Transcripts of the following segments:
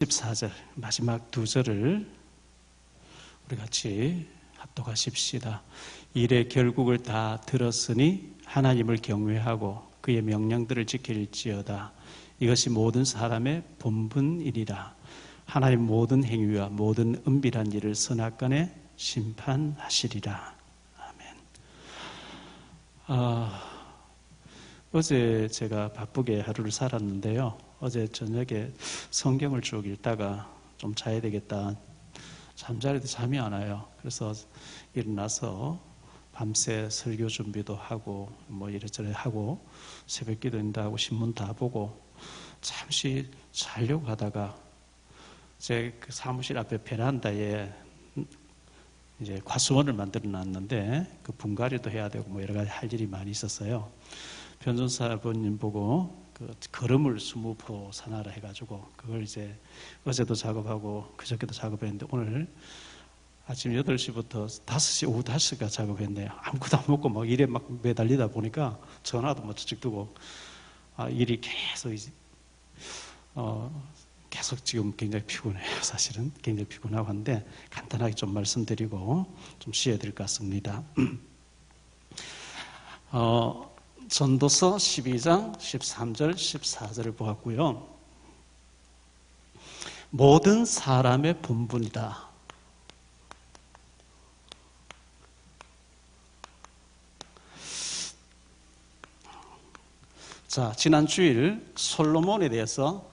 14절 마지막 두 절을 우리 같이 합독하십시다. 일의 결국을 다 들었으니 하나님을 경외하고 그의 명령들을 지킬지어다. 이것이 모든 사람의 본분이니라. 하나님 모든 행위와 모든 은밀한 일을 선악간에 심판하시리라. 아멘. 어제 제가 바쁘게 하루를 살았는데요. 어제 저녁에 성경을 쭉 읽다가 좀 자야 되겠다. 잠자리도 잠이 안 와요. 그래서 일어나서 밤새 설교 준비도 하고 뭐 이래저래 하고 새벽 기도 인도하고 신문 다 보고 잠시 자려고 하다가 제 그 사무실 앞에 베란다에 이제 과수원을 만들어 놨는데 그 분갈이도 해야 되고 뭐 여러 가지 할 일이 많이 있었어요. 변전사 아버님 보고 그 걸음을 20% 사놔라 해가지고 그걸 이제 어제도 작업하고 그저께도 작업했는데 오늘 아침 8시부터 5시, 오후 5시까지 작업했네요. 아무것도 안 먹고 막 일에 막 매달리다 보니까 전화도 뭐 저쪽 두고 일이 계속 계속 지금 굉장히 피곤해요. 사실은 굉장히 피곤하고 한데 간단하게 좀 말씀드리고 좀 쉬어야 될 것 같습니다. 전도서 12장 13절 14절을 보았고요. 모든 사람의 본분이다. 자, 지난 주일 솔로몬에 대해서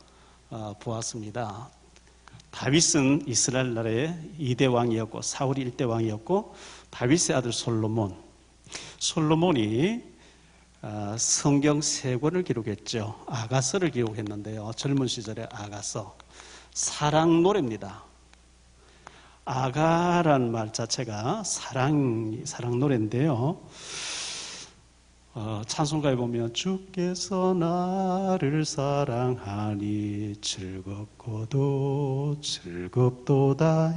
보았습니다. 다윗은 이스라엘 나라의 2대 왕이었고 사울이 1대 왕이었고 다윗의 아들 솔로몬이 성경 3권을 기록했죠. 아가서를 기록했는데요. 젊은 시절의 아가서. 사랑 노래입니다. 아가라는 말 자체가 사랑 노래인데요. 찬송가에 보면 주께서 나를 사랑하니 즐겁고도 즐겁도다.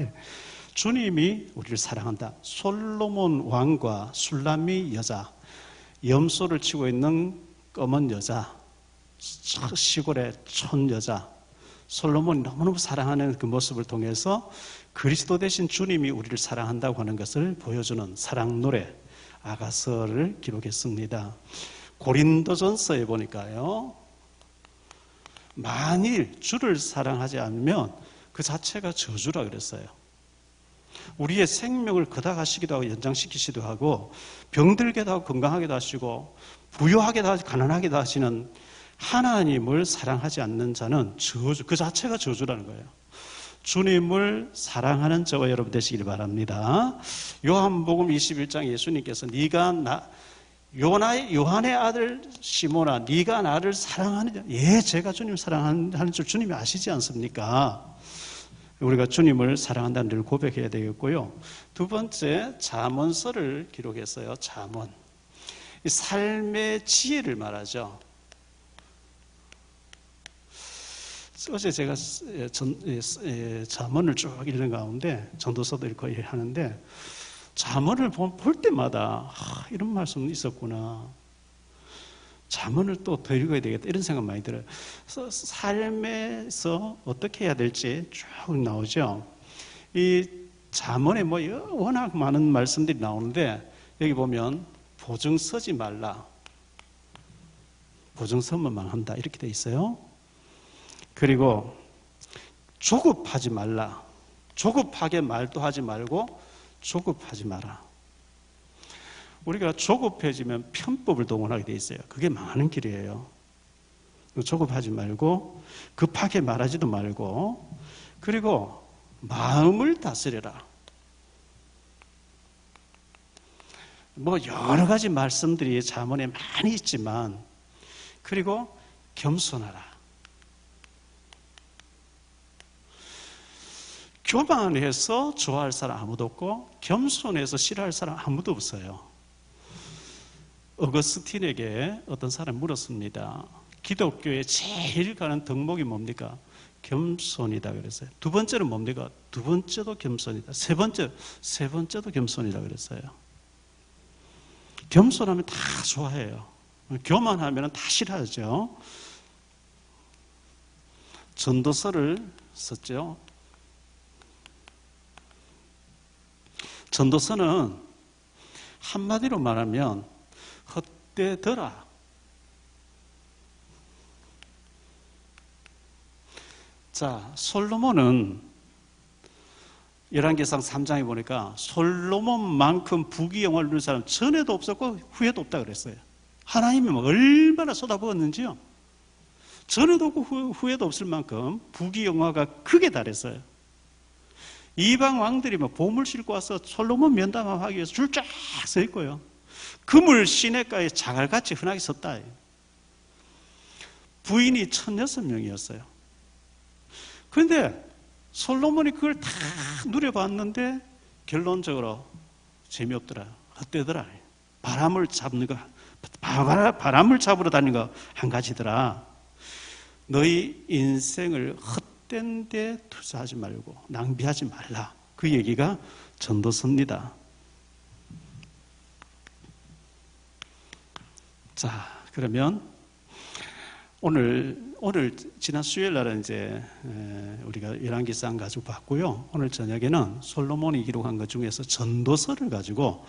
주님이 우리를 사랑한다. 솔로몬 왕과 술람미 여자, 염소를 치고 있는 검은 여자, 시골의 촌 여자, 솔로몬이 너무너무 사랑하는 그 모습을 통해서 그리스도 대신 주님이 우리를 사랑한다고 하는 것을 보여주는 사랑 노래 아가서를 기록했습니다. 고린도전서에 보니까요, 만일 주를 사랑하지 않으면 그 자체가 저주라 그랬어요. 우리의 생명을 거다하시기도 하고 연장시키시기도 하고 병들게도 하고 건강하게도 하시고 부유하게도 하고 가난하게도 하시는 하나님을 사랑하지 않는 자는 저주, 그 자체가 저주라는 거예요. 주님을 사랑하는 저와 여러분 되시길 바랍니다. 요한복음 21장 예수님께서 요한의 아들 시몬아 네가 나를 사랑하느냐? 예, 제가 주님을 사랑하는 줄 주님이 아시지 않습니까? 우리가 주님을 사랑한다는 걸 고백해야 되겠고요. 두 번째, 잠언서를 기록했어요. 잠언. 삶의 지혜를 말하죠. 어제 제가 잠언을 쭉 읽는 가운데 전도서도 읽고 하는데 잠언을 볼 때마다 이런 말씀이 있었구나. 잠언을 또 더 읽어야 되겠다 이런 생각 많이 들어요. 그래서 삶에서 어떻게 해야 될지 쭉 나오죠. 이 잠언에 뭐 워낙 많은 말씀들이 나오는데 여기 보면 보증 서지 말라. 보증 서면 망한다 이렇게 돼 있어요. 그리고 조급하지 말라. 조급하게 말도 하지 말고 조급하지 마라. 우리가 조급해지면 편법을 동원하게 돼 있어요. 그게 망하는 길이에요. 조급하지 말고 급하게 말하지도 말고 그리고 마음을 다스려라. 뭐 여러 가지 말씀들이 잠언에 많이 있지만 그리고 겸손하라. 교만해서 좋아할 사람 아무도 없고 겸손해서 싫어할 사람 아무도 없어요. 어거스틴에게 어떤 사람이 물었습니다. 기독교에 제일 가는 덕목이 뭡니까? 겸손이다 그랬어요. 두 번째는 뭡니까? 두 번째도 겸손이다. 세 번째도 겸손이다 그랬어요. 겸손하면 다 좋아해요. 교만하면 다 싫어하죠. 전도서를 썼죠. 전도서는 한마디로 말하면 헛되더라. 자, 솔로몬은 열왕기상 3장에 보니까 솔로몬만큼 부귀영화를 누린 사람 전에도 없었고 후에도 없다 그랬어요. 하나님이 얼마나 쏟아부었는지요. 전에도 없고 후에도 없을 만큼 부귀영화가 크게 달했어요. 이방 왕들이 보물 싣고 와서 솔로몬 면담하기 위해서 줄 쫙 서 있고요. 그물 시냇가에 자갈같이 흔하게 섰다. 부인이 1,006명이었어요. 그런데 솔로몬이 그걸 다 누려봤는데 결론적으로 재미없더라. 헛되더라. 바람을 잡는 거, 바람을 잡으러 다니는 거 한 가지더라. 너희 인생을 헛된 데 투자하지 말고 낭비하지 말라. 그 얘기가 전도서입니다. 자, 그러면 오늘 지난 수요일 날은 이제 우리가 열왕기상 가지고 봤고요. 오늘 저녁에는 솔로몬이 기록한 것 중에서 전도서를 가지고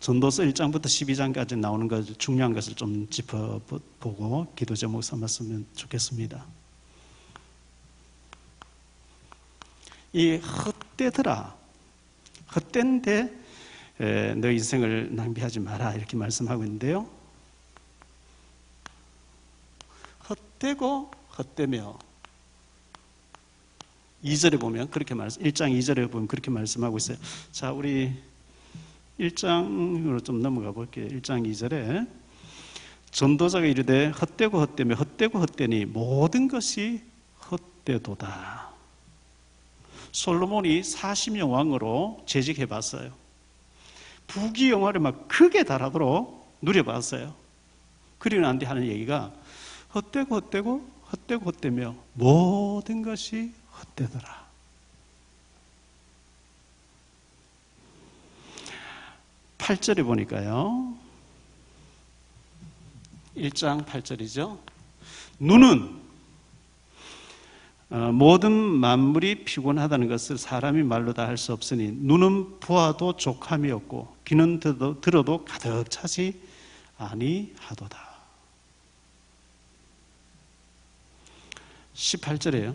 전도서 1장부터 12장까지 나오는 것 중요한 것을 좀 짚어보고 기도 제목 삼았으면 좋겠습니다. 이 헛되더라, 헛된데 너 인생을 낭비하지 마라 이렇게 말씀하고 있는데요. 헛되고 헛되며 2절에 보면 그렇게 1장 2절에 보면 그렇게 말씀하고 있어요. 자, 우리 1장으로 좀 넘어가 볼게요. 1장 2절에 전도자가 이르되 헛되고 헛되며 헛되고 헛되니 모든 것이 헛되도다. 솔로몬이 40년 왕으로 재직해 봤어요. 부귀영화를 막 크게 달하도록 누려봤어요. 그리고 난 뒤 하는 얘기가 헛되고 헛되고 헛되고 헛되며 모든 것이 헛되더라. 8절에 보니까요. 1장 8절이죠. 눈은 모든 만물이 피곤하다는 것을 사람이 말로 다 할 수 없으니 눈은 보아도 족함이 없고 귀는 들어도 가득 차지 아니하도다. 18절에요.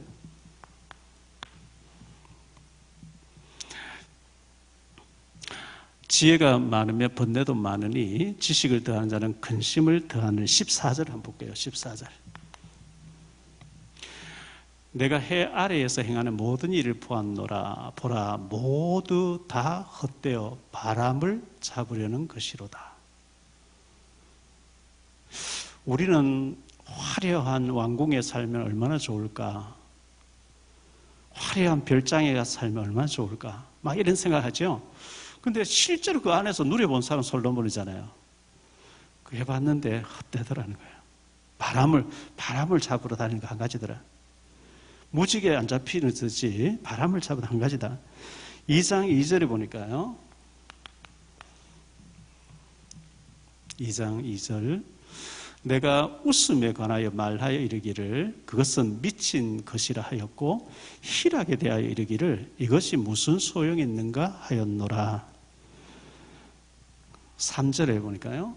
지혜가 많으면 번뇌도 많으니 지식을 더하는 자는 근심을 더하는 14절 한번 볼게요. 14절. 내가 해 아래에서 행하는 모든 일을 보았노라. 보라, 모두 다 헛되어 바람을 잡으려는 것이로다. 우리는 화려한 왕궁에 살면 얼마나 좋을까? 화려한 별장에 가서 살면 얼마나 좋을까? 막 이런 생각하죠. 근데 실제로 그 안에서 누려본 사람은 솔로몬이잖아요. 그 해봤는데 헛되더라는 거예요. 바람을 잡으러 다니는 거 한 가지더라. 무지개 안 잡히는 듯이 바람을 잡으러 한 가지다. 2장 2절에 보니까요. 2장 2절. 내가 웃음에 관하여 말하여 이르기를 그것은 미친 것이라 하였고 희락에 대하여 이르기를 이것이 무슨 소용이 있는가 하였노라. 3절에 보니까요.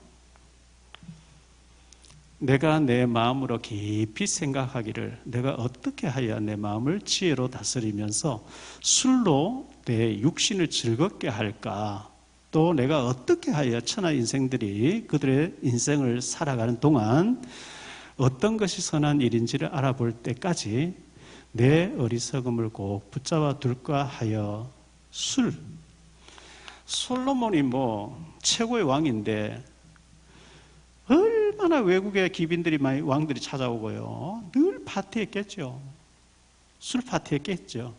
내가 내 마음으로 깊이 생각하기를 내가 어떻게 하여 내 마음을 지혜로 다스리면서 술로 내 육신을 즐겁게 할까? 또 내가 어떻게 하여 천하 인생들이 그들의 인생을 살아가는 동안 어떤 것이 선한 일인지를 알아볼 때까지 내 어리석음을 꼭 붙잡아 둘까 하여 술. 솔로몬이 최고의 왕인데 얼마나 외국의 기빈들이 많이 왕들이 찾아오고요. 늘 파티했겠죠. 술 파티했겠죠.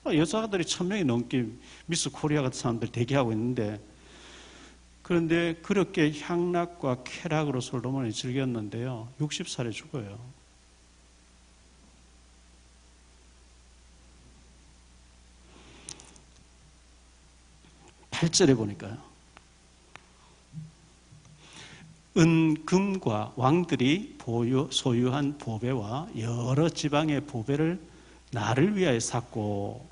여자들이 1,000명이 넘게 미스 코리아 같은 사람들 대기하고 있는데 그런데 그렇게 향락과 쾌락으로 솔로몬이 즐겼는데요. 60살에 죽어요. (8절에) 보니까요. 은금과 왕들이 소유한 보배와 여러 지방의 보배를 나를 위하여 샀고.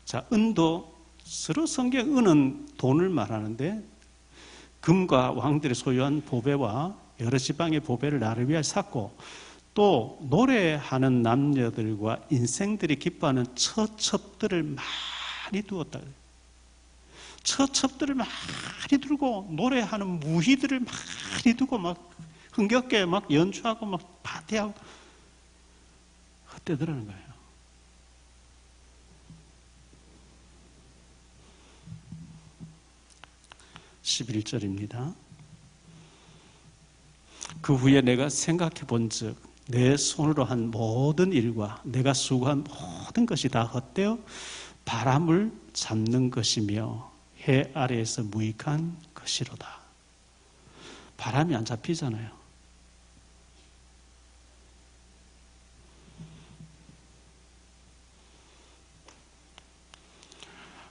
자, 은도 서로 성경 은은 돈을 말하는데 금과 왕들이 소유한 보배와 여러 지방의 보배를 나를 위하여 샀고, 또 노래하는 남녀들과 인생들이 기뻐하는 처첩들을 많이 두었다. 처첩들을 많이 두고 노래하는 무희들을 많이 두고 막 흥겹게 막 연주하고 막 파티하고 헛되더라는 거예요. (11절입니다) 그 후에 내가 생각해 본즉 내 손으로 한 모든 일과 내가 수고한 모든 것이 다 헛되어 바람을 잡는 것이며 해 아래에서 무익한 것이로다. 바람이 안 잡히잖아요.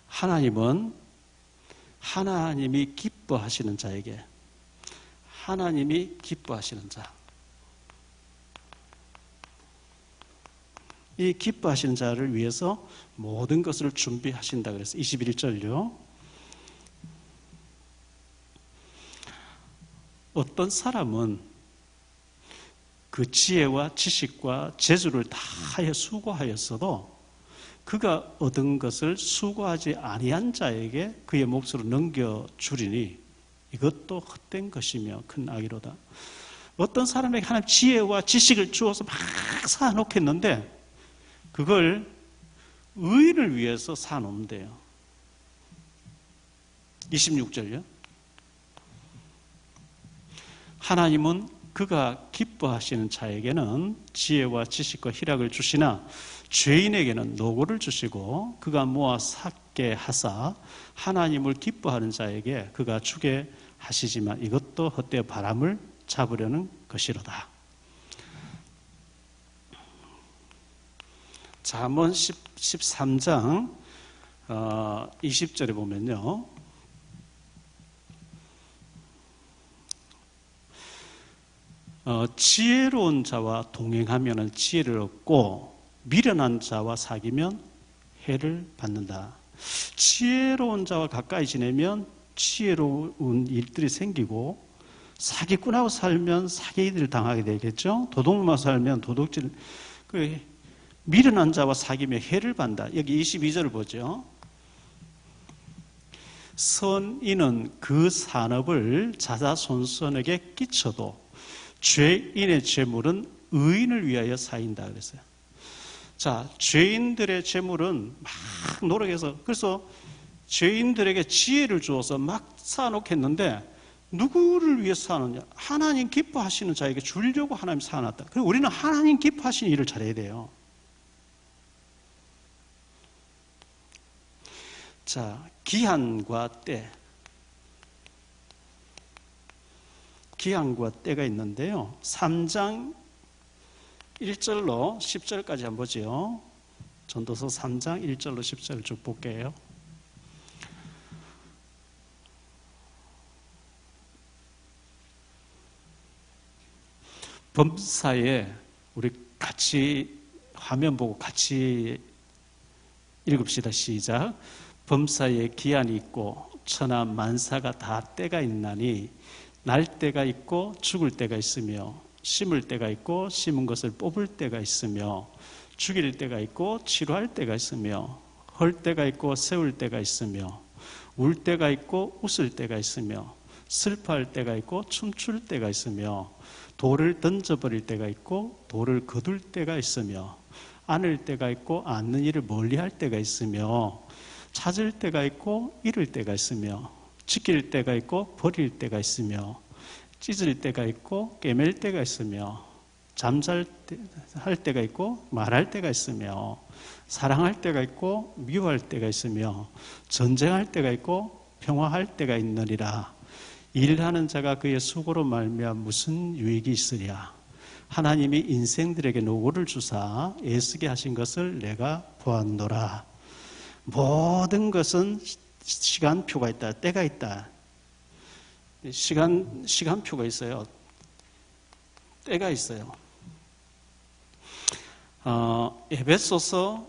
하나님은 하나님이 기뻐하시는 자에게, 하나님이 기뻐하시는 자, 이 기뻐하시는 자를 위해서 모든 것을 준비하신다 그래서 21절요. 어떤 사람은 그 지혜와 지식과 재주를 다하여 수고하였어도 그가 얻은 것을 수고하지 아니한 자에게 그의 몫으로 넘겨주리니 이것도 헛된 것이며 큰 악이로다. 어떤 사람에게 하나님 지혜와 지식을 주어서 막 쌓아놓겠는데 그걸 의인을 위해서 쌓아놓는데요. 26절요. 하나님은 그가 기뻐하시는 자에게는 지혜와 지식과 희락을 주시나 죄인에게는 노고를 주시고 그가 모아 삭게 하사 하나님을 기뻐하는 자에게 그가 주게 하시지만 이것도 헛되어 바람을 잡으려는 것이로다. 잠언 13장 20절에 보면요. 지혜로운 자와 동행하면 지혜를 얻고 미련한 자와 사귀면 해를 받는다. 지혜로운 자와 가까이 지내면 지혜로운 일들이 생기고 사기꾼하고 살면 사기들을 당하게 되겠죠. 도둑놈하고 살면 도둑질. 미련한 자와 사귀면 해를 받는다. 여기 22절을 보죠. 선인은 그 산업을 자자손손에게 끼쳐도 죄인의 재물은 의인을 위하여 쌓인다 그랬어요. 자, 죄인들의 재물은 막 노력해서, 그래서 죄인들에게 지혜를 주어서 막 쌓아놓겠는데 누구를 위해서 쌓아놓냐? 하나님 기뻐하시는 자에게 주려고 하나님 쌓아놨다. 그리고 우리는 하나님 기뻐하시는 일을 잘해야 돼요. 자, 기한과 때. 기한과 때가 있는데요. 3장 1절로 10절까지 한번 보죠. 전도서 3장 1절로 10절을 쭉 볼게요. 범사에 우리 같이 화면 보고 같이 읽읍시다. 시작. 범사에 기한이 있고 천하 만사가 다 때가 있나니 날 때가 있고 죽을 때가 있으며 심을 때가 있고 심은 것을 뽑을 때가 있으며 죽일 때가 있고 치료할 때가 있으며 헐 때가 있고 세울 때가 있으며 울 때가 있고 웃을 때가 있으며 슬퍼할 때가 있고 춤출 때가 있으며 돌을 던져버릴 때가 있고 돌을 거둘 때가 있으며 안을 때가 있고 않는 일을 멀리할 때가 있으며 찾을 때가 있고 잃을 때가 있으며 지킬 때가 있고 버릴 때가 있으며 찢을 때가 있고 꿰맬 때가 있으며 잠잘 할 때가 있고 말할 때가 있으며 사랑할 때가 있고 미워할 때가 있으며 전쟁할 때가 있고 평화할 때가 있느니라. 일하는 자가 그의 수고로 말미암아 무슨 유익이 있으랴. 하나님이 인생들에게 노고를 주사 애쓰게 하신 것을 내가 보았노라. 모든 것은 시간표가 있다. 때가 있다. 시간표가 있어요. 때가 있어요. 에베소서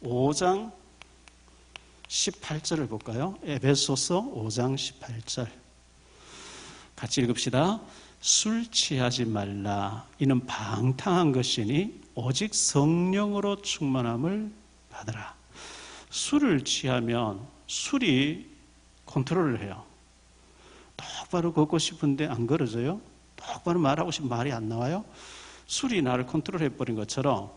5장 18절을 볼까요? 에베소서 5장 18절 같이 읽읍시다. 술 취하지 말라. 이는 방탕한 것이니 오직 성령으로 충만함을 받으라. 술을 취하면 술이 컨트롤을 해요. 똑바로 걷고 싶은데 안 걸어져요. 똑바로 말하고 싶으면 말이 안 나와요. 술이 나를 컨트롤해버린 것처럼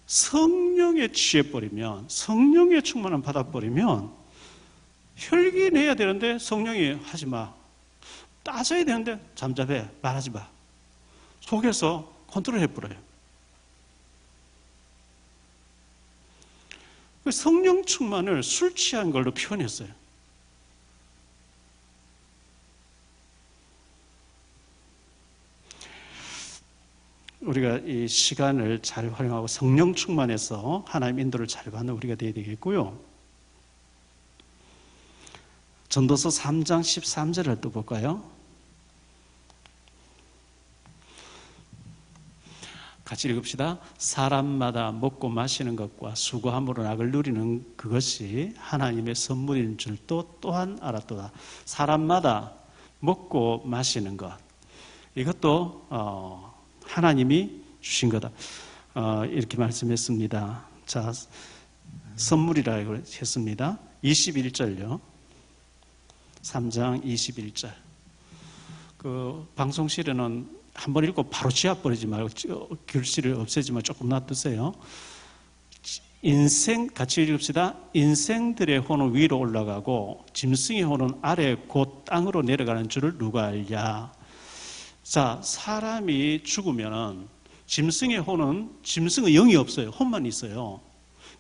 성령에 취해버리면, 성령의 충만함 받아버리면 혈기 내야 되는데 성령이 하지 마. 따져야 되는데 잠잠해. 말하지 마. 속에서 컨트롤해버려요. 성령 충만을 술 취한 걸로 표현했어요. 우리가 이 시간을 잘 활용하고 성령 충만해서 하나님 인도를 잘 받는 우리가 되어야 되겠고요. 전도서 3장 13절을 또 볼까요? 같이 읽읍시다. 사람마다 먹고 마시는 것과 수고함으로 낙을 누리는 그것이 하나님의 선물인 줄 또한 알았도다. 사람마다 먹고 마시는 것, 이것도 하나님이 주신 거다. 이렇게 말씀했습니다. 자, 선물이라고 했습니다. 21절요. 3장 21절. 그 방송실에는 한번 읽고 바로 지워버리지 말고 글씨를 없애지만 조금 놔두세요. 인생, 같이 읽읍시다. 인생들의 혼은 위로 올라가고 짐승의 혼은 아래 곧 땅으로 내려가는 줄을 누가 알랴. 자, 사람이 죽으면은 짐승의 영이 없어요. 혼만 있어요.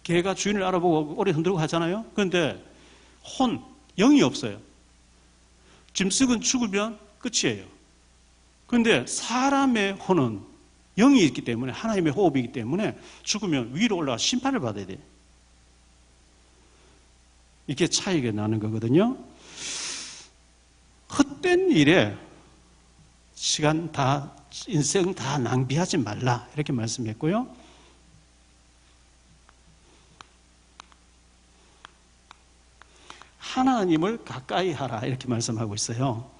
개가 주인을 알아보고 오래 흔들고 하잖아요. 그런데 영이 없어요. 짐승은 죽으면 끝이에요. 그런데 사람의 혼은 영이 있기 때문에, 하나님의 호흡이기 때문에 죽으면 위로 올라가 심판을 받아야 돼요. 이게 차이가 나는 거거든요. 헛된 일에 시간 인생 다 낭비하지 말라. 이렇게 말씀했고요. 하나님을 가까이 하라. 이렇게 말씀하고 있어요.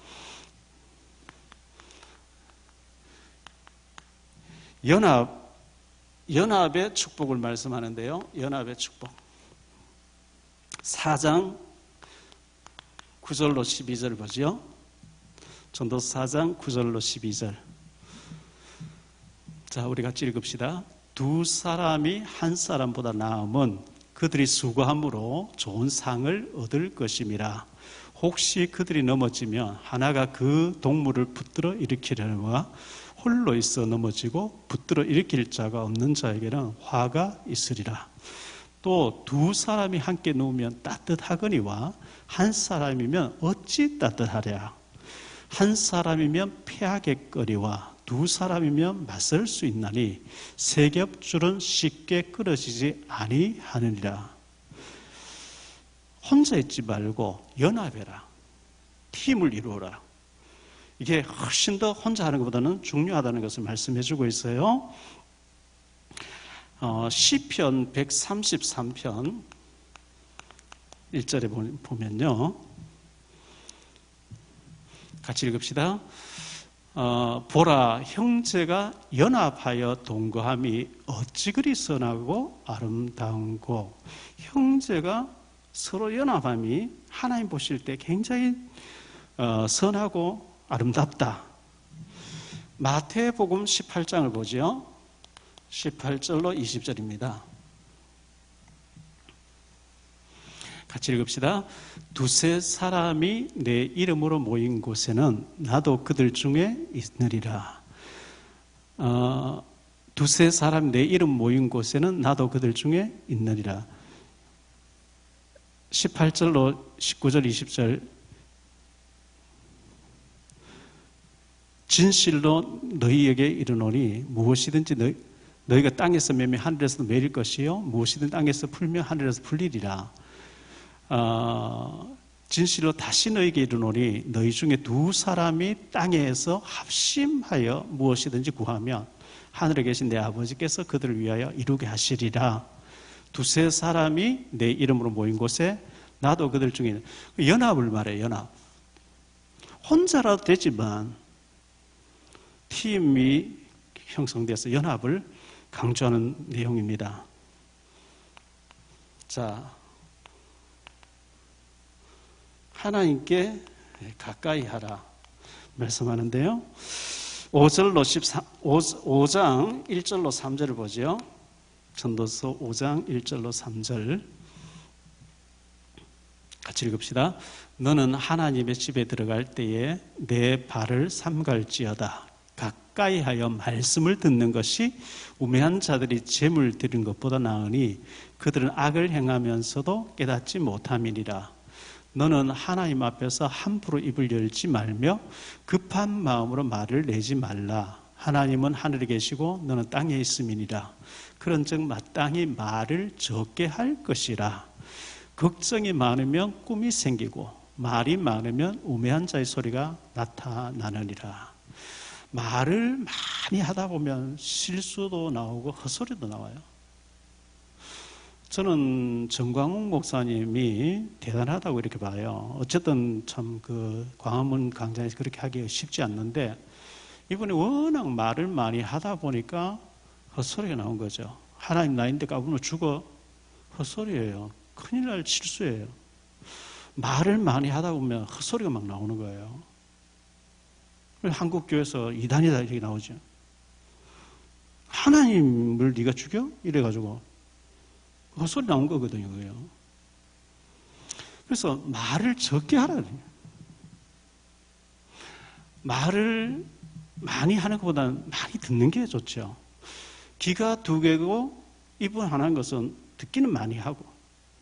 연합의 축복을 말씀하는데요. 연합의 축복. 4장 9절로 12절 보죠. 전도서 4장 9절로 12절. 자, 우리 같이 읽읍시다. 두 사람이 한 사람보다 나음은 그들이 수고함으로 좋은 상을 얻을 것임이라. 혹시 그들이 넘어지면 하나가 그 동물을 붙들어 일으키려니와 홀로 있어 넘어지고 붙들어 일으킬 자가 없는 자에게는 화가 있으리라. 또 두 사람이 함께 누우면 따뜻하거니와 한 사람이면 어찌 따뜻하랴. 한 사람이면 패하겠거니와 두 사람이면 맞설 수 있나니 세 겹줄은 쉽게 끊어지지 아니하느니라. 혼자 있지 말고 연합해라. 팀을 이루어라. 이게 훨씬 더 혼자 하는 것보다는 중요하다는 것을 말씀해 주고 있어요. 시편 133편 1절에 보면요. 같이 읽읍시다. 보라, 형제가 연합하여 동거함이 어찌 그리 선하고 아름다운고. 형제가 서로 연합함이 하나님 보실 때 굉장히 선하고 아름답다. 마태복음 18장을 보죠. 18절로 20절입니다. 같이 읽읍시다. 두세 사람이 내 이름으로 모인 곳에는 나도 그들 중에 있느리라. 두세 사람 내 이름 모인 곳에는 나도 그들 중에 있느리라. 18절로 19절 20절. 진실로 너희에게 이르노니 무엇이든지 너희가 땅에서 매면 하늘에서 매릴 것이요 무엇이든 땅에서 풀면 하늘에서 풀리리라. 진실로 다시 너희에게 이르노니 너희 중에 두 사람이 땅에서 합심하여 무엇이든지 구하면 하늘에 계신 내 아버지께서 그들을 위하여 이루게 하시리라. 두세 사람이 내 이름으로 모인 곳에 나도 그들 중에 연합을 말해요. 연합. 혼자라도 되지만 팀이 형성돼서 연합을 강조하는 내용입니다. 자, 하나님께 가까이 하라 말씀하는데요. 5장 1절로 3절을 보죠. 전도서 5장 1절로 3절 같이 읽읍시다. 너는 하나님의 집에 들어갈 때에 내 발을 삼갈지어다. 가까이 하여 말씀을 듣는 것이 우매한 자들이 재물 드리는 것보다 나으니 그들은 악을 행하면서도 깨닫지 못함이니라. 너는 하나님 앞에서 함부로 입을 열지 말며 급한 마음으로 말을 내지 말라. 하나님은 하늘에 계시고 너는 땅에 있음이니라. 그런즉 마땅히 말을 적게 할 것이라. 걱정이 많으면 꿈이 생기고 말이 많으면 우매한 자의 소리가 나타나느니라. 말을 많이 하다 보면 실수도 나오고 헛소리도 나와요. 저는 정광욱 목사님이 대단하다고 이렇게 봐요. 어쨌든 참 그 광화문 광장에서 그렇게 하기가 쉽지 않는데 이분이 워낙 말을 많이 하다 보니까 헛소리가 나온 거죠. 하나님 나인데 까불면 죽어. 헛소리예요. 큰일 날 실수예요. 말을 많이 하다 보면 헛소리가 막 나오는 거예요. 한국 교회에서 이단이다 이렇게 나오죠. 하나님을 네가 죽여? 이래가지고 헛소리 나온 거거든요. 그게요. 그래서 말을 적게 하라는 거예요. 말을 많이 하는 것보다는 많이 듣는 게 좋죠. 귀가 두 개고 입은 하나인 것은 듣기는 많이 하고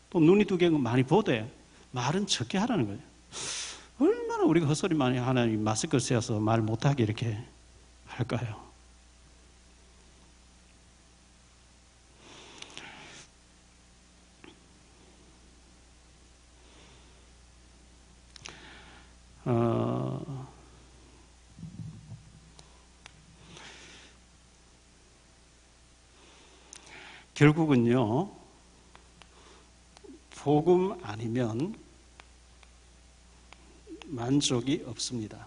또 눈이 두 개고 많이 보되 말은 적게 하라는 거예요. 얼마나 우리가 헛소리 많이 하나님 마스크를 쓰여서 말 못하게 이렇게 할까요? 결국은요, 복음 아니면 만족이 없습니다.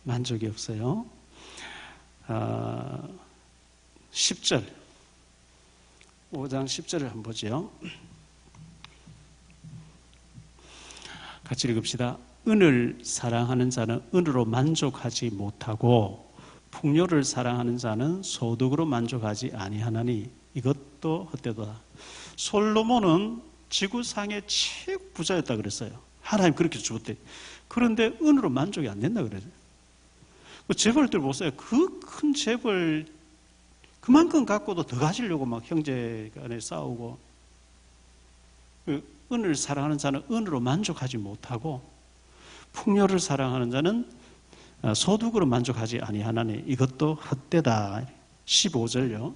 만족이 없어요. 10절 5장 10절을 한번 보죠. 같이 읽읍시다. 은을 사랑하는 자는 은으로 만족하지 못하고 풍요를 사랑하는 자는 소득으로 만족하지 아니하나니 이것도 헛되도다. 솔로몬은 지구상의 최고 부자였다 그랬어요. 하나님 그렇게 주었대. 그런데 은으로 만족이 안 된다 그래요. 그 재벌들 보세요. 그 큰 재벌 그만큼 갖고도 더 가지려고 막 형제 간에 싸우고. 은을 사랑하는 자는 은으로 만족하지 못하고 풍요를 사랑하는 자는 소득으로 만족하지 아니하나니 이것도 헛되다. 15절요.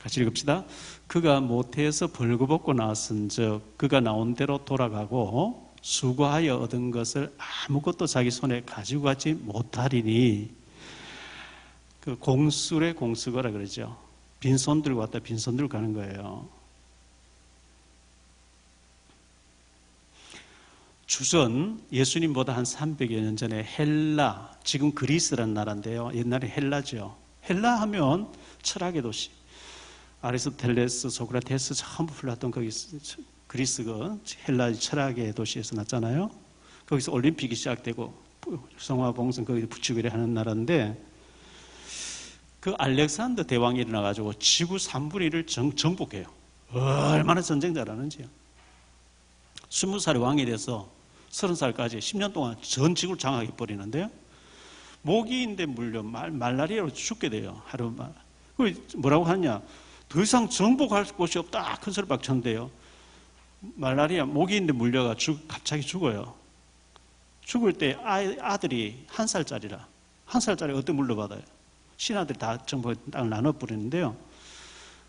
같이 읽읍시다. 그가 모태에서 벌거벗고 나왔은즉 그가 나온 대로 돌아가고 수고하여 얻은 것을 아무것도 자기 손에 가지고 가지 못하리니 그 공술의 공수거라 그러죠. 빈손 들고 왔다 빈손 들고 가는 거예요. 주전 예수님보다 한 300여 년 전에 헬라, 지금 그리스라는 나라인데요. 옛날에 헬라죠. 헬라 하면 철학의 도시. 아리스토텔레스, 소크라테스 전부 불렀던 거기 그리스가 헬라 철학의 도시에서 났잖아요. 거기서 올림픽이 시작되고 성화봉송 거기서 붙이고 이래 하는 나라인데 그 알렉산더 대왕이 일어나가지고 지구 3분의 1을 정복해요. 얼마나 전쟁자라는지요. 20살에 왕이 돼서 30살까지 10년 동안 전 지구를 장악해버리는데요. 모기인데 물려 말라리아로 죽게 돼요. 하루만. 뭐라고 하냐. 더 이상 정복할 곳이 없다. 큰 소리 박쳤는데요. 말라리아 모기인데 물려가 갑자기 죽어요. 죽을 때 아들이 1살짜리라. 1살짜리 어떻게 물려받아요? 신하들이 다 정복 땅을 나눠버리는데요.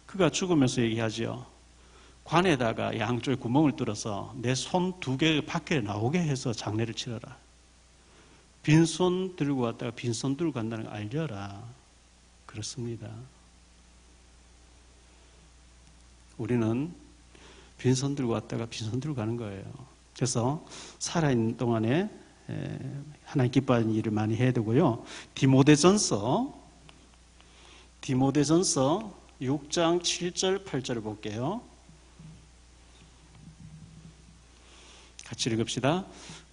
그가 죽으면서 얘기하죠. 관에다가 양쪽에 구멍을 뚫어서 내 손 2개 밖에 나오게 해서 장례를 치러라. 빈손 들고 왔다가 빈손 들고 간다는 거 알려라. 그렇습니다. 우리는 빈손 들고 왔다가 빈손 들고 가는 거예요. 그래서 살아있는 동안에 하나님 기뻐하는 일을 많이 해야 되고요. 디모데전서 6장 7절 8절을 볼게요. 같이 읽읍시다.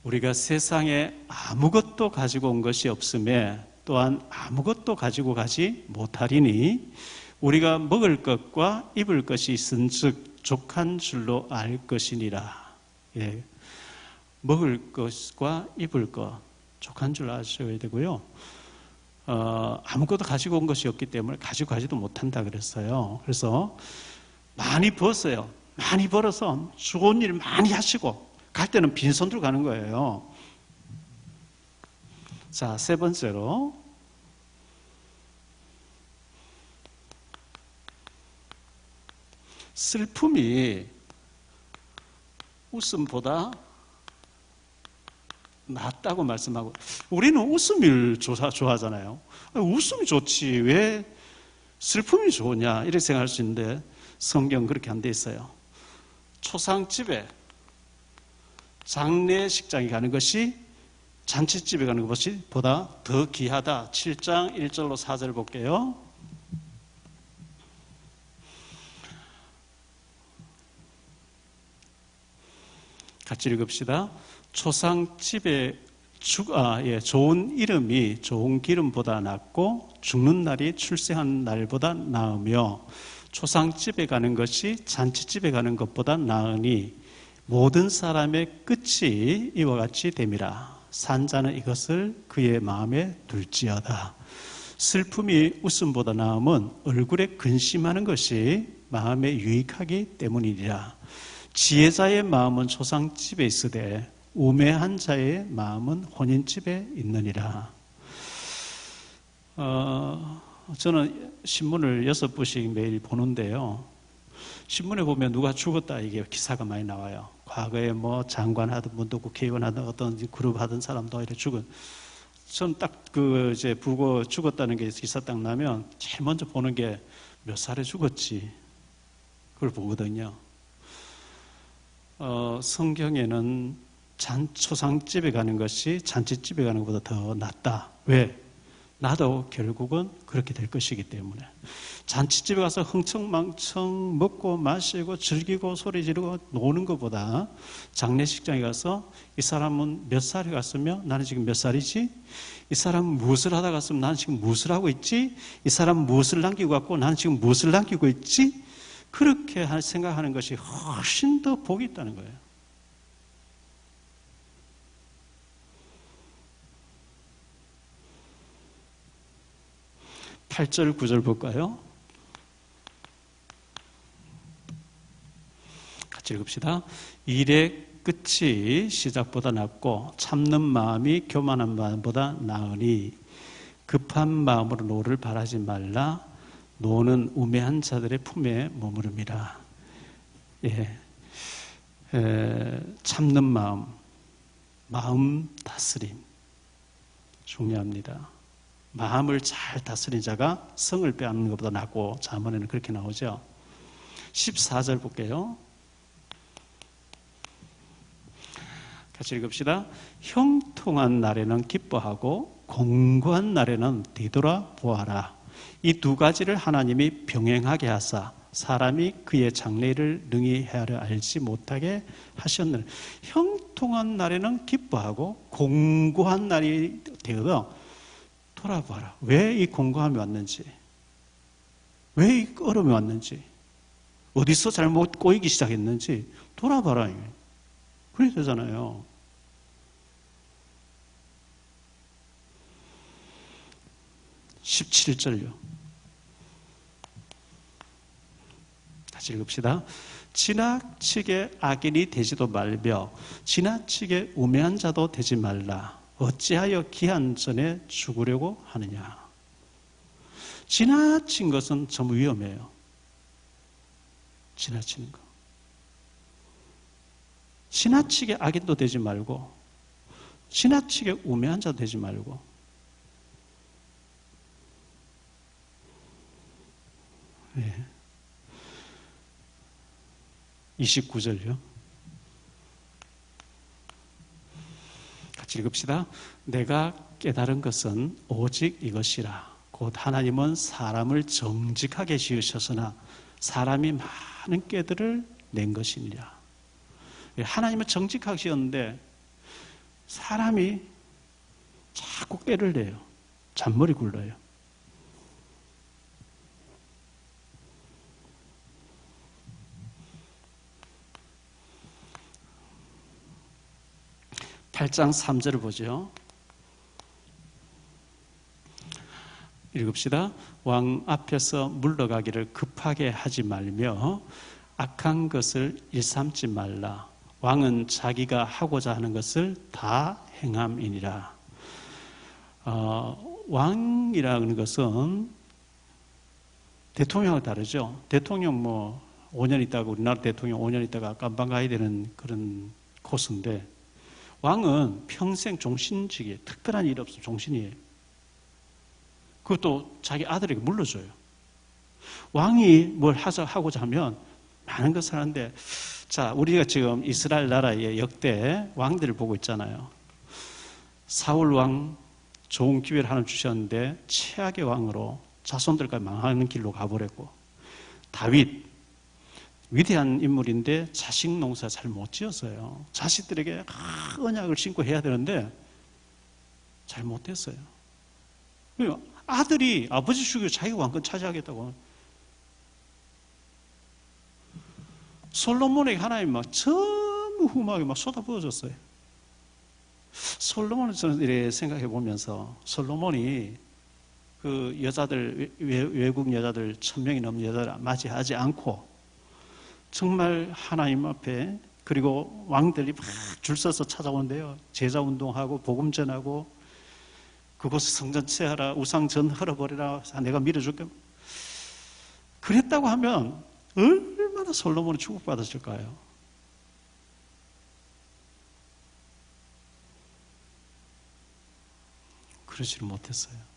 우리가 세상에 아무것도 가지고 온 것이 없음에 또한 아무것도 가지고 가지 못하리니 우리가 먹을 것과 입을 것이 있은즉 족한 줄로 알 것이니라. 예, 먹을 것과 입을 것 족한 줄 아셔야 되고요. 아무것도 가지고 온 것이 없기 때문에 가지고 가지도 못한다 그랬어요. 그래서 많이 벌었어요. 많이 벌어서 좋은 일 많이 하시고 갈 때는 빈손으로 가는 거예요. 자, 세 번째로 슬픔이 웃음보다 낫다고 말씀하고, 우리는 웃음을 좋아하잖아요. 웃음이 좋지 왜 슬픔이 좋으냐 이렇게 생각할 수 있는데 성경 그렇게 안 돼 있어요. 초상집에 장례식장에 가는 것이 잔치집에 가는 것이 보다 더 귀하다. 7장 1절로 4절을 볼게요. 같이 읽읍시다. 초상집에 좋은 이름이 좋은 기름보다 낫고 죽는 날이 출생한 날보다 나으며 초상집에 가는 것이 잔치집에 가는 것보다 나으니 모든 사람의 끝이 이와 같이 됨이라. 산자는 이것을 그의 마음에 둘지어다. 슬픔이 웃음보다 나음은 얼굴에 근심하는 것이 마음에 유익하기 때문이니라. 지혜자의 마음은 초상집에 있으되 우매한 자의 마음은 혼인집에 있느니라. 저는 신문을 6부씩 매일 보는데요. 신문에 보면 누가 죽었다 이게 기사가 많이 나와요. 과거에 뭐 장관 하던 분도 국회의원 하던 어떤 그룹 하던 사람도 이렇게 죽은. 전 딱 이제 부고 죽었다는 게 기사 딱 나면 제일 먼저 보는 게 몇 살에 죽었지. 그걸 보거든요. 성경에는 초상집에 가는 것이 잔치집에 가는 것보다 더 낫다. 왜? 나도 결국은 그렇게 될 것이기 때문에. 잔치집에 가서 흥청망청 먹고 마시고 즐기고 소리 지르고 노는 것보다 장례식장에 가서 이 사람은 몇 살에 갔으며 나는 지금 몇 살이지? 이 사람은 무엇을 하다 갔으면 나는 지금 무엇을 하고 있지? 이 사람은 무엇을 남기고 갔고 나는 지금 무엇을 남기고 있지? 그렇게 생각하는 것이 훨씬 더 복이 있다는 거예요. 팔 절 9절 볼까요? 같이 읽읍시다. 일의 끝이 시작보다 낫고 참는 마음이 교만한 마음보다 나으니 급한 마음으로 노를 바라지 말라. 노는 우매한 자들의 품에 머무름이라. 예, 참는 마음 다스림 중요합니다. 마음을 잘 다스린 자가 성을 빼앗는 것보다 낫고 잠언에는 그렇게 나오죠. 14절 볼게요. 같이 읽읍시다. 형통한 날에는 기뻐하고 공고한 날에는 뒤돌아보아라. 이 두 가지를 하나님이 병행하게 하사 사람이 그의 장래를 능히 헤아려 알지 못하게 하셨느니라. 형통한 날에는 기뻐하고 공고한 날이 되어도 돌아봐라. 왜 이 공고함이 왔는지, 왜 이 어려움이 왔는지, 어디서 잘못 꼬이기 시작했는지 돌아봐라. 그래야 되잖아요. (17절요) 다시 읽읍시다. 지나치게 악인이 되지도 말며 지나치게 우매한 자도 되지 말라. 어찌하여 기한 전에 죽으려고 하느냐. 지나친 것은 좀 위험해요. 지나치는 거. 지나치게 악인도 되지 말고 지나치게 우매한 자 되지 말고. 29절요. 같이 읽읍시다. 내가 깨달은 것은 오직 이것이라. 곧 하나님은 사람을 정직하게 지으셨으나 사람이 많은 꾀들을 낸 것이니라. 하나님은 정직하게 지었는데 사람이 자꾸 꾀를 내요. 잔머리 굴러요. 팔 장 3절을 보죠. 읽읍시다. 왕 앞에서 물러가기를 급하게 하지 말며 악한 것을 일삼지 말라. 왕은 자기가 하고자 하는 것을 다 행함이니라. 왕이라는 것은 대통령과 다르죠. 대통령 5년 있다가 우리나라 대통령 5년 있다가 깜방 가야 되는 그런 코스인데 왕은 평생 종신직이에요. 특별한 일 없으면 종신이에요. 그것도 자기 아들에게 물려줘요. 왕이 뭘 하고자 하면 많은 것을 하는데, 자, 우리가 지금 이스라엘 나라의 역대 왕들을 보고 있잖아요. 사울 왕 좋은 기회를 하나 주셨는데 최악의 왕으로 자손들까지 망하는 길로 가버렸고, 다윗 위대한 인물인데 자식 농사 잘 못 지었어요. 자식들에게 언약을 신고 해야 되는데 잘 못했어요. 아들이 아버지 죽이고 자기가 왕권 차지하겠다고. 솔로몬에게 하나님 전부 흠하게 쏟아부어줬어요. 솔로몬을 저는 이렇게 생각해 보면서, 솔로몬이 그 여자들, 외국 여자들 1000명이 넘는 여자를 맞이하지 않고 정말 하나님 앞에, 그리고 왕들이 막 줄 서서 찾아오는데요. 제자 운동하고 복음 전하고 그곳에 성전 채하라, 우상 전 헐어버리라, 내가 밀어줄게. 그랬다고 하면 얼마나 솔로몬이 축복받았을까요? 그러지를 못했어요.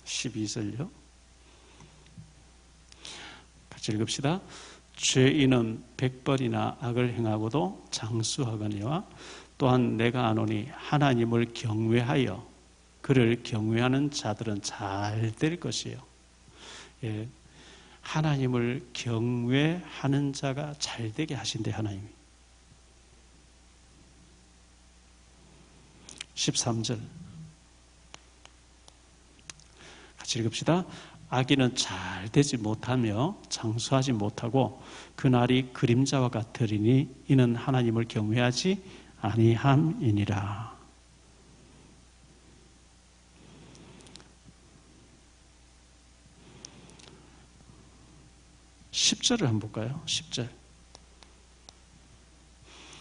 (12절요) 같이 읽읍시다. 죄인은 100번이나 악을 행하고도 장수하거니와 또한 내가 아노니 하나님을 경외하여 그를 경외하는 자들은 잘 될 것이에요. 예, 하나님을 경외하는 자가 잘 되게 하신대, 하나님이. 13절 같이 읽읍시다. 악인은 잘 되지 못하며 장수하지 못하고 그날이 그림자와 같으리니 이는 하나님을 경외하지 아니함이니라. 10절을 한번 볼까요? 10절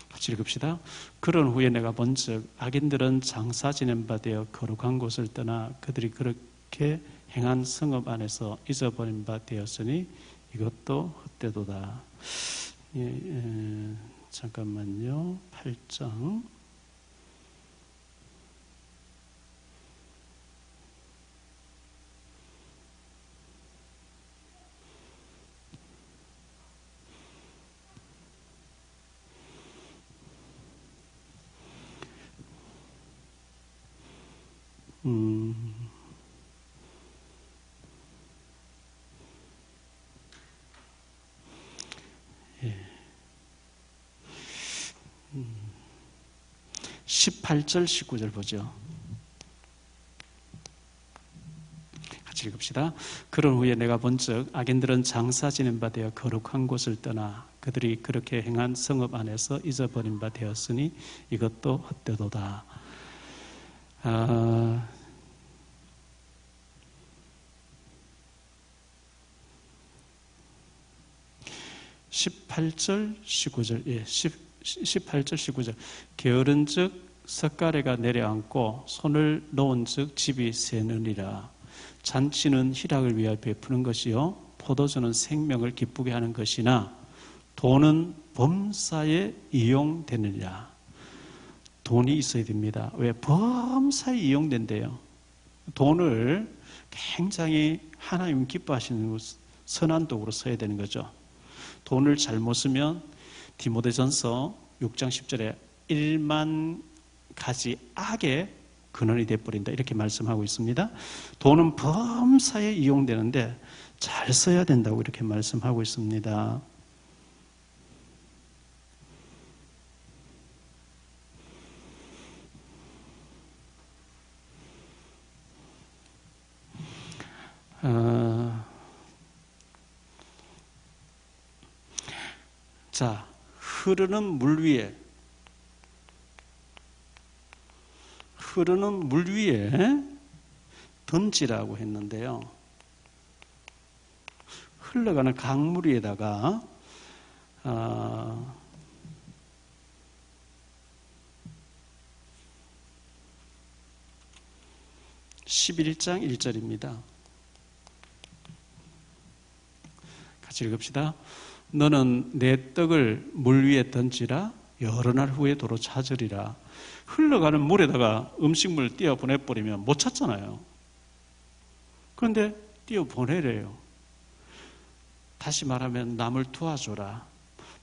같이 읽읍시다. 그런 후에 내가 본즉 악인들은 장사 지낸 바 되어 거룩한 곳을 떠나 그들이 그렇게 행한 성읍 안에서 잊어버린 바 되었으니 이것도 헛되도다. 잠깐만요. 8장 예. 18절 19절 보죠. 같이 읽읍시다. 그런 후에 내가 본즉 악인들은 장사 지낸 바 되어 거룩한 곳을 떠나 그들이 그렇게 행한 성읍 안에서 잊어버린 바 되었으니 이것도 헛되도다. 18절 19절 18절 19절 게으른즉 석가래가 내려앉고 손을 놓은즉 집이 새느니라. 잔치는 희락을 위하여 베푸는 것이요 포도주는 생명을 기쁘게 하는 것이나 돈은 범사에 이용되느냐. 돈이 있어야 됩니다. 왜? 범사에 이용된대요. 돈을 굉장히 하나님 기뻐하시는 선한 도구로 써야 되는 거죠. 돈을 잘못 쓰면 디모데전서 6장 10절에 1만 가지 악의 근원이 되어버린다 이렇게 말씀하고 있습니다. 돈은 범사에 이용되는데 잘 써야 된다고 이렇게 말씀하고 있습니다. 자, 흐르는 물 위에 던지라고 했는데요. 흘러가는 강물 위에다가 11장 1절입니다. 같이 읽읍시다. 너는 내 떡을 물 위에 던지라. 여러 날 후에 도로 찾으리라. 흘러가는 물에다가 음식물 띄어 보내버리면 못 찾잖아요. 그런데 띄어 보내래요. 다시 말하면 남을 도와줘라.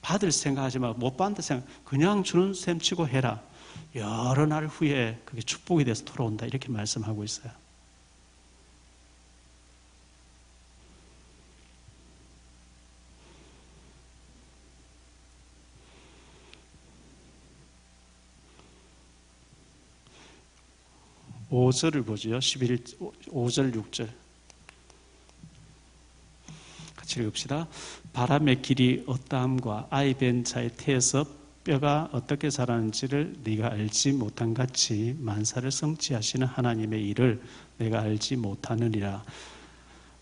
받을 생각하지 마. 못 받을 생각. 그냥 주는 셈 치고 해라. 여러 날 후에 그게 축복이 돼서 돌아온다. 이렇게 말씀하고 있어요. 오절을 보죠. 5절, 6절. 같이 읽읍시다. 바람의 길이 어떠함과 아이 된 자의 태에서 뼈가 어떻게 자라는지를 네가 알지 못한 같이 만사를 성취하시는 하나님의 일을 내가 알지 못하느니라.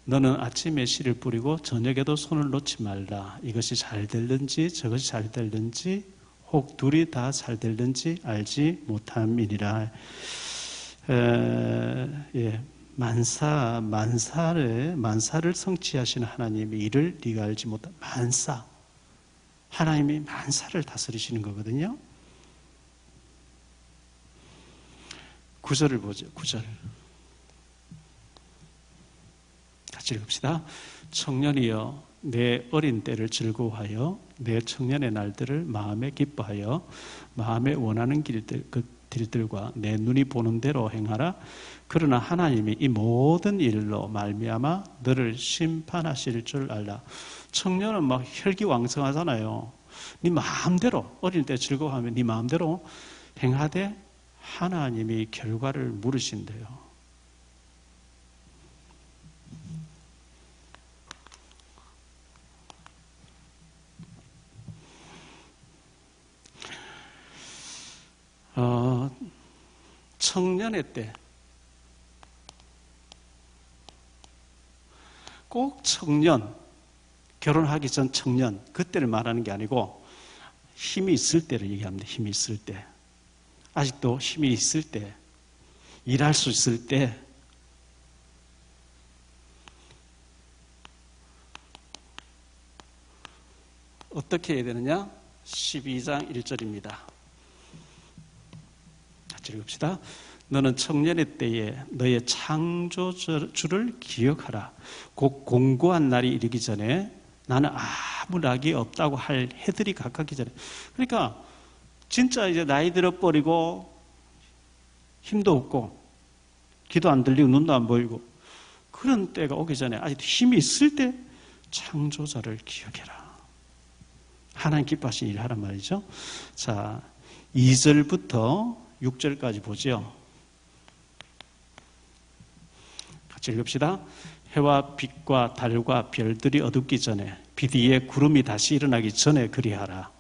너는 아침에 씨를 뿌리고 저녁에도 손을 놓지 말라. 이것이 잘 될는지 저것이 잘 될는지 혹 둘이 다 잘 될는지 알지 못함이니라. 만사를 성취하시는 하나님의 일을 네가 알지 못한 만사. 하나님이 만사를 다스리시는 거거든요. 9절을 보죠. 9절. 같이 읽읍시다. 청년이여 내 어린 때를 즐거워하여 내 청년의 날들을 마음에 기뻐하여 마음에 원하는 길들과 내 눈이 보는 대로 행하라. 그러나 하나님이 이 모든 일로 말미암아 너를 심판하실 줄 알라. 청년은 막 혈기왕성하잖아요. 네 마음대로 어릴 때 즐거워하면 네 마음대로 행하되 하나님이 결과를 물으신대요. 청년의 때 꼭 청년, 결혼하기 전 청년, 그때를 말하는 게 아니고 힘이 있을 때를 얘기합니다. 힘이 있을 때. 아직도 힘이 있을 때, 일할 수 있을 때, 어떻게 해야 되느냐? 12장 1절입니다. 같이 읽읍시다. 너는 청년의 때에 너의 창조주를 기억하라. 곧 공고한 날이 이르기 전에 나는 아무 낙이 없다고 할 해들이 가깝기 전에. 그러니까 진짜 이제 나이 들어버리고 힘도 없고 귀도 안 들리고 눈도 안 보이고 그런 때가 오기 전에 아직 힘이 있을 때 창조자를 기억해라. 하나님 기뻐하신 일을 하란 말이죠. 자, 2절부터 6절까지 보죠. 같이 읽읍시다. 해와 빛과 달과 별들이 어둡기 전에 빛 위에 구름이 다시 일어나기 전에 그리하라.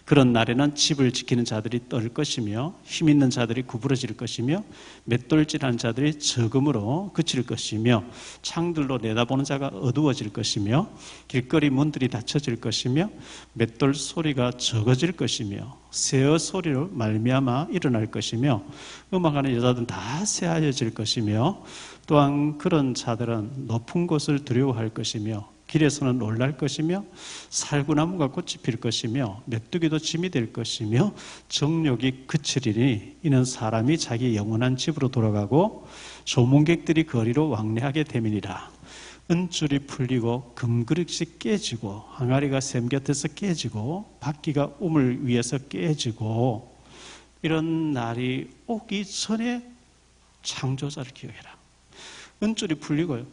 그런 날에는 집을 지키는 자들이 떨 것이며 힘 있는 자들이 구부러질 것이며 맷돌질하는 자들이 적음으로 그칠 것이며 창들로 내다보는 자가 어두워질 것이며 길거리 문들이 닫혀질 것이며 맷돌 소리가 적어질 것이며 새어 소리로 말미암아 일어날 것이며 음악하는 여자들은 다 새하여질 것이며 또한 그런 자들은 높은 곳을 두려워할 것이며 길에서는 놀랄 것이며 살구나무가 꽃이 필 것이며 메뚜기도 짐이 될 것이며 정욕이 그치리니 이는 사람이 자기 영원한 집으로 돌아가고 조문객들이 거리로 왕래하게 됨이니라. 은줄이 풀리고 금그릇이 깨지고 항아리가 샘 곁에서 깨지고 바퀴가 우물 위에서 깨지고 이런 날이 오기 전에 창조자를 기억해라. 은줄이 풀리고요.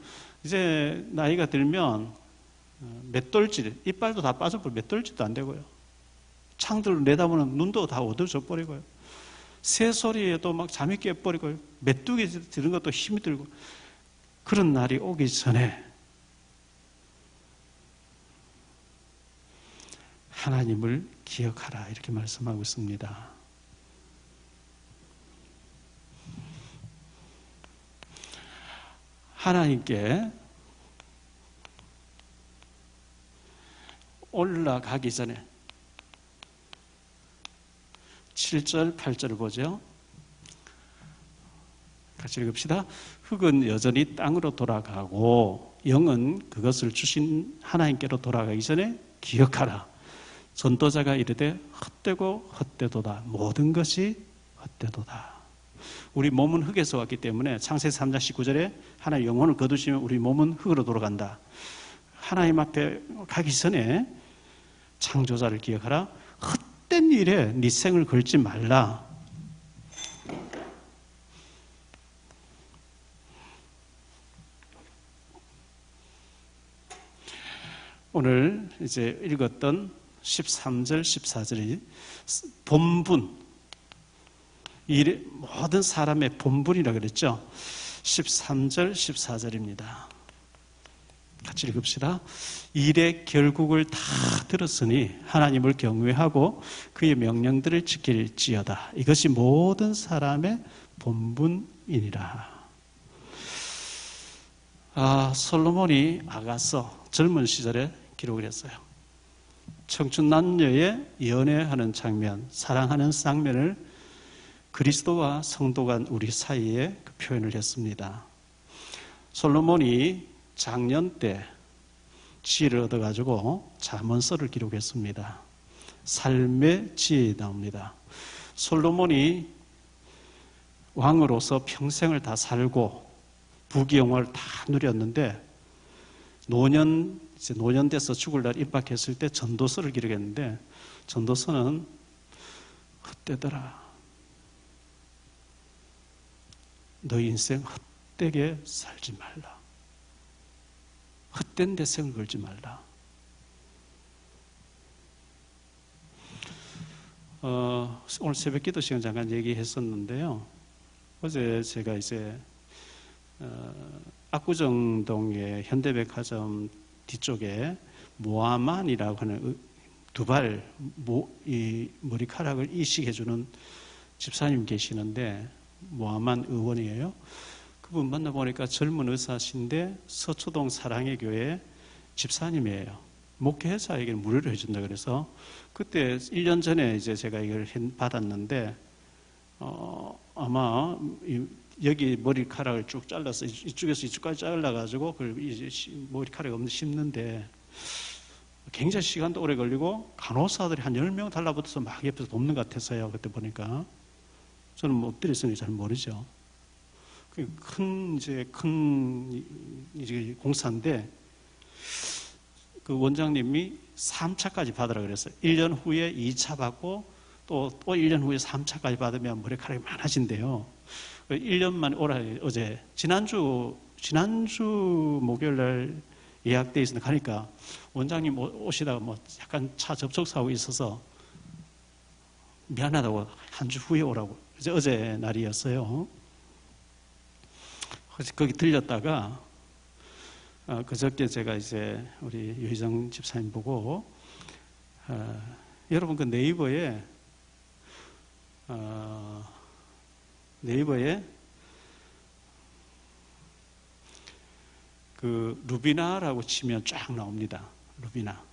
이제 나이가 들면 맷돌질, 이빨도 다 빠져버리고 맷돌질도 안 되고요. 창들로 내다보는 눈도 다 어두워져 버리고요. 새 소리에도 막 잠이 깨버리고요. 메뚜기 들은 것도 힘이 들고 그런 날이 오기 전에 하나님을 기억하라 이렇게 말씀하고 있습니다. 하나님께 올라가기 전에 7절, 8절을 보죠. 같이 읽읍시다. 흙은 여전히 땅으로 돌아가고 영은 그것을 주신 하나님께로 돌아가기 전에 기억하라. 전도자가 이르되 헛되고 헛되도다. 모든 것이 헛되도다. 우리 몸은 흙에서 왔기 때문에 창세기 3장 19절에 하나님 영혼을 거두시면 우리 몸은 흙으로 돌아간다. 하나님 앞에 가기 전에 창조자를 기억하라. 헛된 일에 네 생을 걸지 말라. 오늘 이제 읽었던 13절, 14절이 본분, 모든 사람의 본분이라고 그랬죠. 13절, 14절입니다. 같이 읽읍시다. 일의 결국을 다 들었으니 하나님을 경외하고 그의 명령들을 지킬지어다. 이것이 모든 사람의 본분이니라. 솔로몬이 아가서 젊은 시절에 기록을 했어요. 청춘 남녀의 연애하는 장면, 사랑하는 장면을 그리스도와 성도 간 우리 사이에 그 표현을 했습니다. 솔로몬이 작년 때 지혜를 얻어가지고 잠언서를 기록했습니다. 삶의 지혜에 나옵니다. 솔로몬이 왕으로서 평생을 다 살고 부귀영화를 다 누렸는데 노년 돼서 죽을 날 임박했을 때 전도서를 기록했는데 전도서는 헛되더라. 너 인생 헛되게 살지 말라. 헛된 데 생을 걸지 말라. 오늘 새벽 기도 시간 잠깐 얘기했었는데요. 어제 제가 이제 압구정동의 현대백화점 뒤쪽에 모아만이라고 하는 두발 머리카락을 이식해주는 집사님 계시는데 모아만 의원이에요. 그분 만나보니까 젊은 의사신데 서초동 사랑의 교회 집사님이에요. 목회자에게 무료로 해준다 그래서 그때 1년 전에 이제 제가 이걸 받았는데 아마 여기 머리카락을 쭉 잘라서 이쪽에서 이쪽까지 잘라가지고 그걸 이제 머리카락이 없는 심는데 굉장히 시간도 오래 걸리고 간호사들이 한 10명 달라붙어서 막 옆에서 돕는 것 같아서요. 그때 보니까 저는 뭐 엎드렸으니 잘 모르죠. 큰 공사인데 그 원장님이 3차까지 받으라 그랬어요. 1년 후에 2차 받고 또 1년 후에 3차까지 받으면 머리카락이 많아진대요. 1년 만에 어제 지난주 목요일 날 예약돼 있었는데 가니까 원장님 오시다가 뭐 약간 차 접촉사고 있어서 미안하다고 한 주 후에 오라고. 어제 날이었어요. 거기 들렸다가 그저께 제가 이제 우리 유희정 집사님 보고 여러분 그 네이버에 그 루비나라고 치면 쫙 나옵니다. 루비나.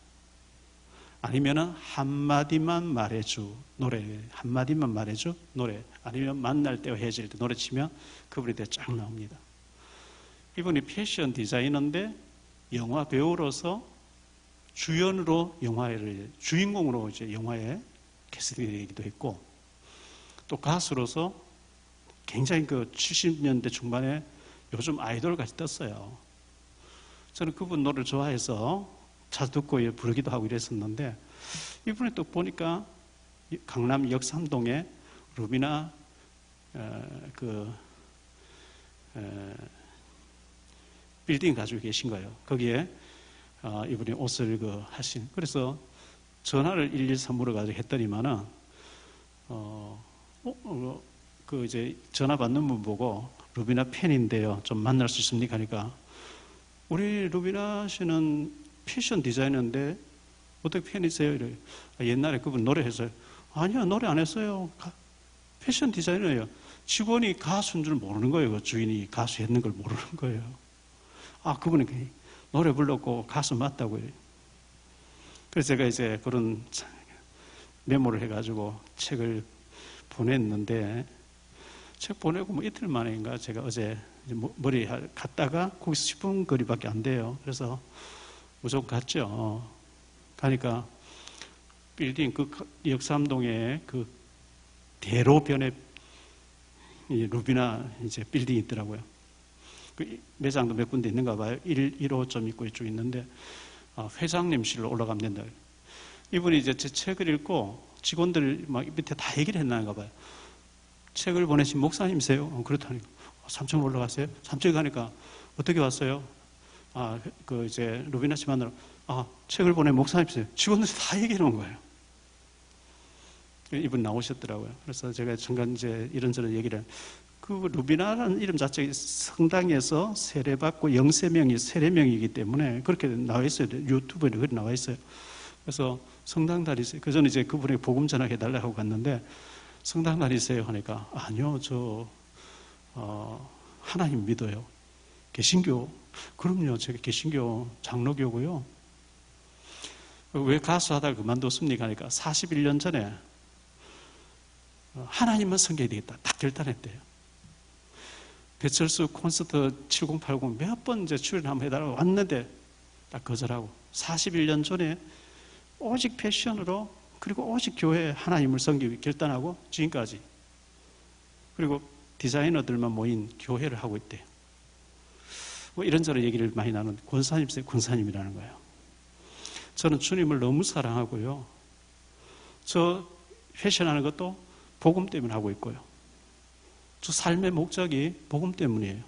아니면은 한마디만 말해줘 노래, 한마디만 말해줘 노래, 아니면 만날 때와 헤어질 때 노래 치면 그분이 쫙 나옵니다. 이분이 패션 디자이너인데 영화 배우로서 주연으로 영화를 주인공으로 이제 영화에 캐스팅되기도 했고, 또 가수로서 굉장히 그 70년대 중반에 요즘 아이돌 같이 떴어요. 저는 그분 노래를 좋아해서 자주 듣고 부르기도 하고 이랬었는데, 이분이 또 보니까 강남 역삼동에 루비나 빌딩 가지고 계신 거예요. 거기에 이분이 옷을 하신. 그래서 전화를 113으로 가지고 했더니만은 이제 전화 받는 분 보고 루비나 팬인데요, 좀 만날 수 있습니까? 하니까 우리 루비나 씨는 패션 디자이너인데 어떻게 팬이세요? 이래요. 옛날에 그분 노래했어요. 아니요, 노래 안 했어요. 패션 디자이너예요. 직원이 가수인 줄 모르는 거예요. 그 주인이 가수했는 걸 모르는 거예요. 그분이 노래 불렀고 가수 맞다고요. 그래서 제가 이제 그런 메모를 해가지고 책을 보냈는데, 책 보내고 뭐 이틀 만에인가 제가 어제 머리 갔다가 거기서 10분 거리밖에 안 돼요. 그래서 무조건 갔죠. 가니까 빌딩 그 역삼동에 그 대로변에 루비나 이제 빌딩이 있더라고요. 그 매장도 몇 군데 있는가 봐요. 1호점 있고 이쪽 있는데 회장님실로 올라가면 된다. 이분이 이제 제 책을 읽고 직원들 막 밑에 다 얘기를 했나가 봐요. 책을 보내신 목사님이세요? 그렇다니까. 3층 올라갔어요? 3층에 가니까 어떻게 왔어요? 이제 루비나 씨 만나러 책을 보낸 목사님이세요? 직원들이 다 얘기해 놓은 거예요. 이분 나오셨더라고요. 그래서 제가 중간 이제 이런저런 얘기를, 그 루비나라는 이름 자체가 성당에서 세례받고 영세명이 세례명이기 때문에 그렇게 나와 있어요. 유튜브에 그렇게 나와 있어요. 그래서 성당 다니세요? 그 전에 이제 그분에게 복음 전하게 해달라고 갔는데, 성당 다니세요? 하니까 아니요, 저 하나님 믿어요. 개신교? 그럼요, 제가 개신교 장로교고요. 왜 가수 하다가 그만뒀습니까? 하니까 41년 전에 하나님만 섬겨야 되겠다 딱 결단했대요. 배철수 콘서트 7080 몇 번 이제 출연 한번 해달라고 왔는데 딱 거절하고, 41년 전에 오직 패션으로, 그리고 오직 교회에 하나님을 섬기기 결단하고 지금까지, 그리고 디자이너들만 모인 교회를 하고 있대요. 뭐 이런저런 얘기를 많이 나눈 권사님이라는 거예요. 저는 주님을 너무 사랑하고요. 저 패션하는 것도 복음 때문에 하고 있고요. 저 삶의 목적이 복음 때문이에요.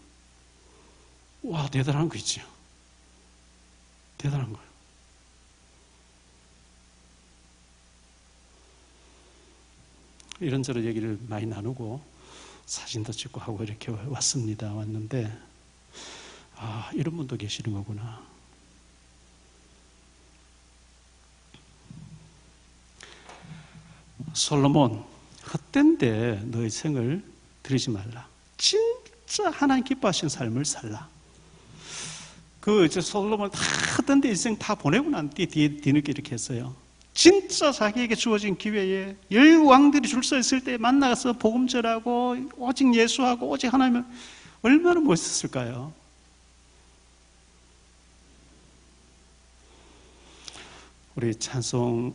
와, 대단한 거 있죠. 대단한 거예요. 이런저런 얘기를 많이 나누고 사진도 찍고 하고 이렇게 왔는데, 이런 분도 계시는 거구나. 솔로몬, 헛된데 너의 생을 들이지 말라. 진짜 하나님 기뻐하시는 삶을 살라. 이제 솔로몬 다 헛된데 인생 다 보내고 난 뒤늦게 이렇게 했어요. 진짜 자기에게 주어진 기회에 왕들이 줄 서 있을 때 만나서 복음 전하고 오직 예수하고 오직 하나님을, 얼마나 멋있었을까요? 우리 찬송